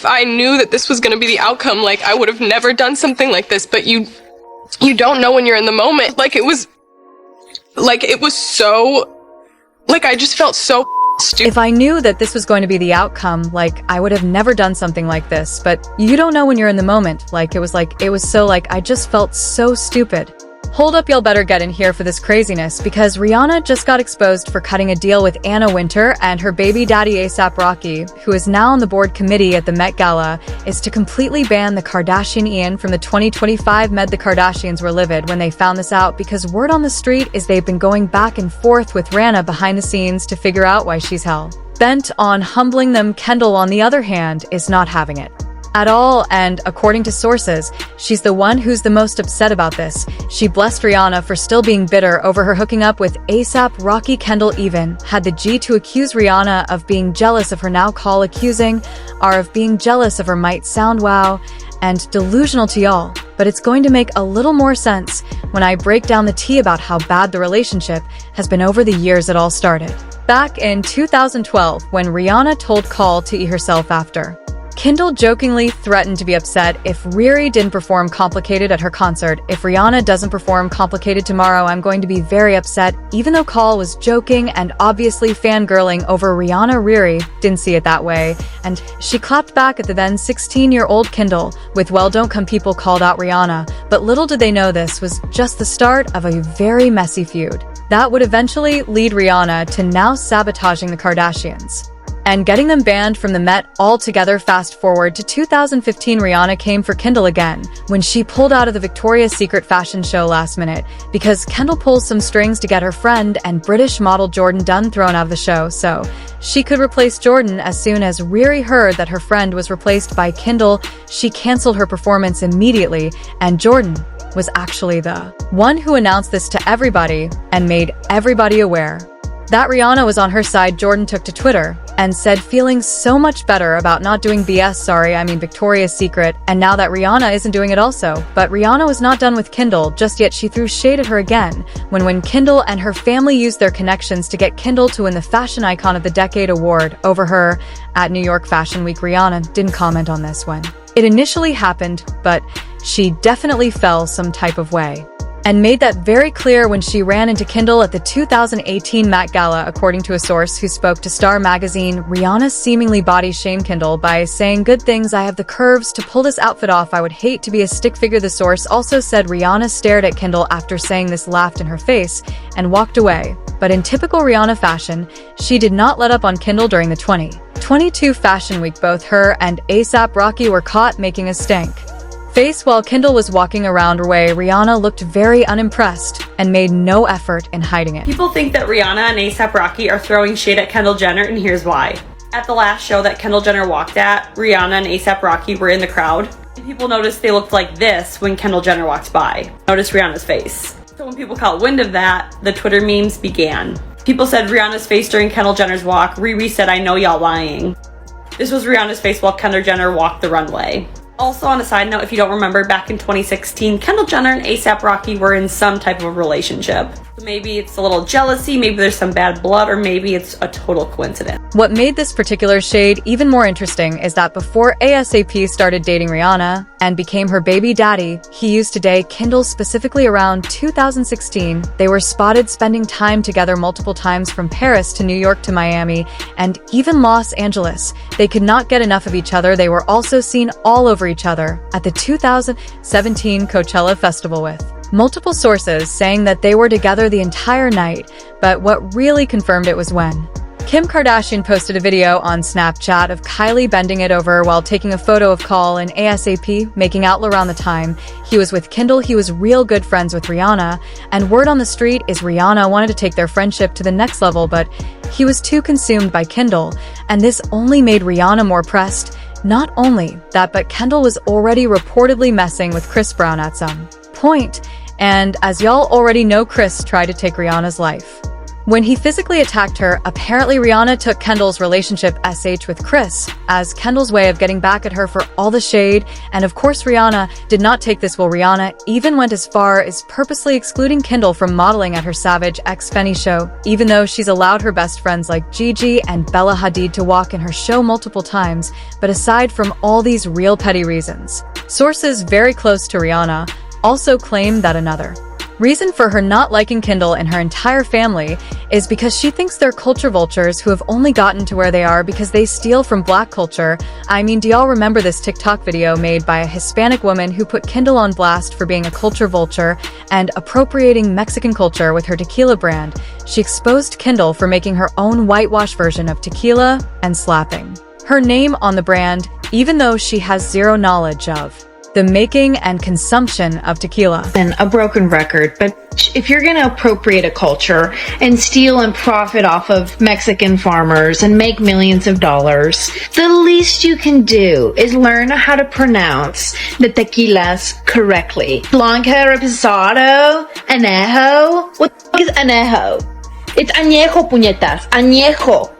I knew that this was going to be the outcome, like, I would have never done something like this, but you don't know when you're in the moment. Like, it was so, like, I just felt so stupid. If I knew that this was going to be the outcome, like, I would have never done something like this, but you don't know when you're in the moment. Like, it was so, like, I just felt so stupid. Hold up, y'all better get in here for this craziness, because Rihanna just got exposed for cutting a deal with Anna Wintour, and her baby daddy A$AP Rocky, who is now on the board committee at the Met Gala, is to completely ban the Kardashian-Jenner from the 2025 Med. The Kardashians were livid when they found this out, because word on the street is they've been going back and forth with Rihanna behind the scenes to figure out why she's hell bent on humbling them. Kendall, on the other hand, is not having it at all, and according to sources, she's the one who's the most upset about this. She blessed Rihanna for still being bitter over her hooking up with A$AP Rocky. Kendall even had the G to accuse Rihanna of being jealous of her. Now call accusing are of being jealous of her might sound wow and delusional to y'all, but it's going to make a little more sense when I break down the tea about how bad the relationship has been over the years. It all started back in 2012 when Rihanna told Call to eat herself after Kendall jokingly threatened to be upset if Riri didn't perform Complicated at her concert. If Rihanna doesn't perform Complicated tomorrow, I'm going to be very upset. Even though Call was joking and obviously fangirling over Rihanna, Riri didn't see it that way, and she clapped back at the then 16-year-old Kendall with "Well, don't come." People called out Rihanna, but little did they know this was just the start of a very messy feud that would eventually lead Rihanna to now sabotaging the Kardashians and getting them banned from the Met altogether. Fast forward to 2015, Rihanna came for Kendall again when she pulled out of the Victoria's Secret fashion show last minute because Kendall pulls some strings to get her friend and British model Jordan Dunn thrown out of the show so she could replace Jordan. As soon as Riri heard that her friend was replaced by Kendall, she canceled her performance immediately, and Jordan was actually the one who announced this to everybody and made everybody aware that Rihanna was on her side. Jordan took to Twitter and said feeling so much better about not doing Victoria's Secret, and now that Rihanna isn't doing it also. But Rihanna was not done with Kendall just yet. She threw shade at her again when Kendall and her family used their connections to get Kendall to win the Fashion Icon of the Decade award over her at New York Fashion Week. Rihanna didn't comment on this when it initially happened, but she definitely felt some type of way and made that very clear when she ran into Kendall at the 2018 Met Gala. According to a source who spoke to Star magazine, Rihanna seemingly body shamed Kendall by saying, "Good things I have the curves to pull this outfit off. I would hate to be a stick figure." The source also said Rihanna stared at Kendall after saying this, laughed in her face, and walked away. But in typical Rihanna fashion, she did not let up on Kendall during the 2022 Fashion Week. Both her and A$AP Rocky were caught making a stank face while Kendall was walking around her way. Rihanna looked very unimpressed and made no effort in hiding it. People think that Rihanna and A$AP Rocky are throwing shade at Kendall Jenner, and here's why. At the last show that Kendall Jenner walked at, Rihanna and A$AP Rocky were in the crowd, and people noticed they looked like this when Kendall Jenner walked by. Notice Rihanna's face. So when people caught wind of that, the Twitter memes began. People said Rihanna's face during Kendall Jenner's walk. Riri said, "I know y'all lying." This was Rihanna's face while Kendall Jenner walked the runway. Also, on a side note, if you don't remember, back in 2016, Kendall Jenner and A$AP Rocky were in some type of relationship. So maybe it's a little jealousy, maybe there's some bad blood, or maybe it's a total coincidence. What made this particular shade even more interesting is that before A$AP started dating Rihanna and became her baby daddy, he used to date Kendall. Specifically around 2016, they were spotted spending time together multiple times, from Paris to New York to Miami and even Los Angeles. They could not get enough of each other. They were also seen all over each other at the 2017 Coachella Festival, with multiple sources saying that they were together the entire night. But what really confirmed it was when Kim Kardashian posted a video on Snapchat of Kylie bending it over while taking a photo of Call and A$AP making out around the time he was with Kendall. He was real good friends with Rihanna, and word on the street is Rihanna wanted to take their friendship to the next level, but he was too consumed by Kendall, and this only made Rihanna more pressed. Not only that, but Kendall was already reportedly messing with Chris Brown at some point, and as y'all already know, Chris tried to take Rihanna's life. When he physically attacked her, apparently Rihanna took Kendall's relationship SH with Chris as Kendall's way of getting back at her for all the shade, and of course Rihanna did not take this well. Rihanna even went as far as purposely excluding Kendall from modeling at her Savage X Fenty show, even though she's allowed her best friends like Gigi and Bella Hadid to walk in her show multiple times. But aside from all these real petty reasons, sources very close to Rihanna also claim that another reason for her not liking Kendall and her entire family is because she thinks they're culture vultures who have only gotten to where they are because they steal from black culture. I mean, do y'all remember this TikTok video made by a Hispanic woman who put Kendall on blast for being a culture vulture and appropriating Mexican culture with her tequila brand? She exposed Kendall for making her own whitewash version of tequila and slapping her name on the brand, even though she has zero knowledge of the making and consumption of tequila. And a broken record, but if you're going to appropriate a culture and steal and profit off of Mexican farmers and make millions of dollars, the least you can do is learn how to pronounce the tequilas correctly. Blanca, Reposado, Añejo. What the fuck is Añejo? It's Añejo, puñetas. Añejo.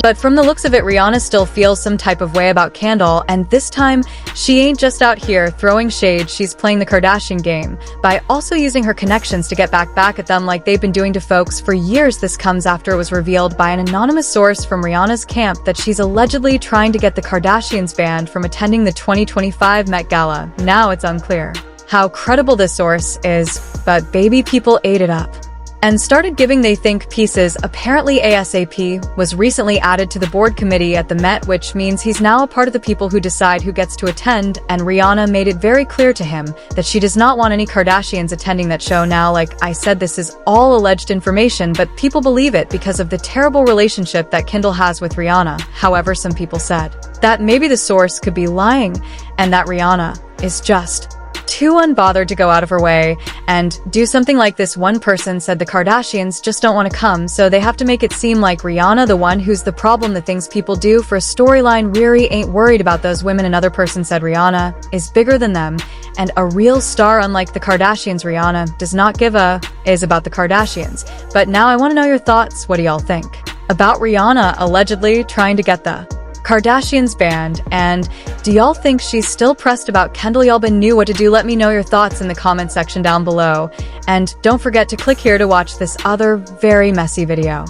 But from the looks of it, Rihanna still feels some type of way about Kendall, and this time, she ain't just out here throwing shade, she's playing the Kardashian game by also using her connections to get back at them like they've been doing to folks for years. This comes after it was revealed by an anonymous source from Rihanna's camp that she's allegedly trying to get the Kardashians banned from attending the 2025 Met Gala. Now it's unclear how credible this source is, but baby people ate it up and started giving they think pieces. Apparently ASAP was recently added to the board committee at the Met, which means he's now a part of the people who decide who gets to attend, and Rihanna made it very clear to him that she does not want any Kardashians attending that show. Now, like I said, this is all alleged information, but people believe it because of the terrible relationship that Kendall has with Rihanna. However, some people said that maybe the source could be lying and that Rihanna is just too unbothered to go out of her way and do something like this. One person said the Kardashians just don't want to come, so they have to make it seem like Rihanna the one who's the problem. The things people do for a storyline, Riri ain't worried about those women. Another person said Rihanna is bigger than them and a real star. Unlike the Kardashians, Rihanna does not give a is about the Kardashians. But now I want to know your thoughts. What do y'all think about Rihanna allegedly trying to get the Kardashians banned, and do y'all think she's still pressed about Kendall? Y'all been knew what to do. Let me know your thoughts in the comment section down below, and don't forget to click here to watch this other very messy video.